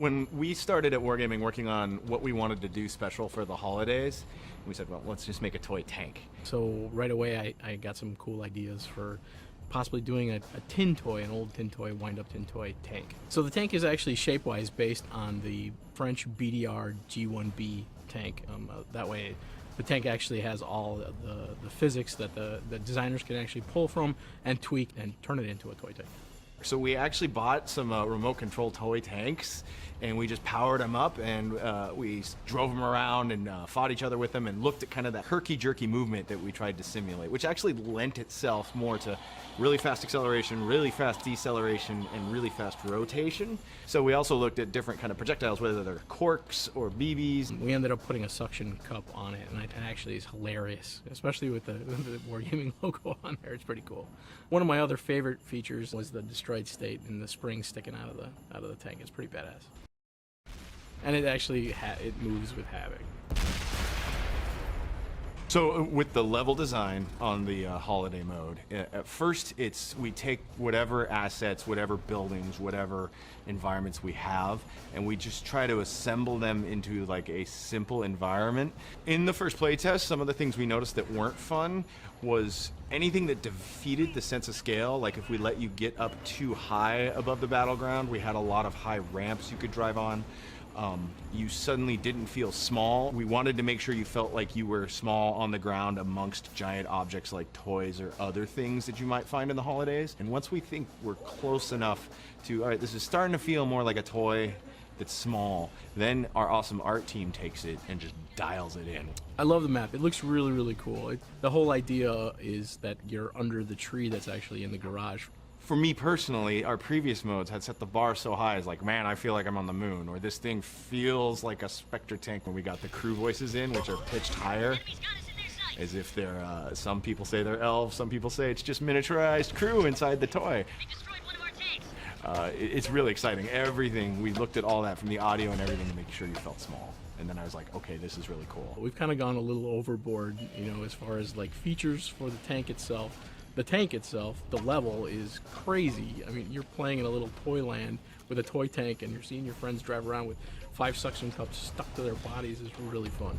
When we started at Wargaming working on what we wanted to do special for the holidays, we said, well, let's just make a toy tank. So right away I got some cool ideas for possibly doing a tin toy, an old tin toy, wind-up tin toy tank. So the tank is actually shape-wise based on the French BDR G1B tank. That way the tank actually has all the physics that the designers can actually pull from and tweak and turn it into a toy tank. So we actually bought some remote control toy tanks, and we just powered them up, and we drove them around and fought each other with them and looked at kind of that herky-jerky movement that we tried to simulate, which actually lent itself more to really fast acceleration, really fast deceleration, and really fast rotation. So we also looked at different kind of projectiles, whether they're corks or BBs. We ended up putting a suction cup on it, and it actually is hilarious, especially with the Wargaming logo on there. It's pretty cool. One of my other favorite features was the destroyed state and the springs sticking out of the tank. It's pretty badass, and it actually it moves with havoc. So with the level design on the holiday mode, at first we take whatever assets, whatever buildings, whatever environments we have, and we just try to assemble them into like a simple environment. In the first playtest, some of the things we noticed that weren't fun was anything that defeated the sense of scale. Like if we let you get up too high above the battleground, we had a lot of high ramps you could drive on. You suddenly didn't feel small. We wanted to make sure you felt like you were small on the ground amongst giant objects like toys or other things that you might find in the holidays. And once we think we're close enough to, all right, this is starting to feel more like a toy that's small, then our awesome art team takes it and just dials it in. I love the map. It looks really, really cool. The whole idea is that you're under the tree that's actually in the garage. For me personally, our previous modes had set the bar so high as like, man, I feel like I'm on the moon, or this thing feels like a Spectre tank when we got the crew voices in, which are pitched higher, as if they're, some people say they're elves, some people say it's just miniaturized crew inside the toy. It's really exciting. Everything, we looked at all that from the audio and everything to make sure you felt small. And then I was like, okay, this is really cool. We've kind of gone a little overboard, you know, as far as like features for the tank itself. The tank itself, the level is crazy. I mean, you're playing in a little toy land with a toy tank and you're seeing your friends drive around with 5 suction cups stuck to their bodies. It's really fun.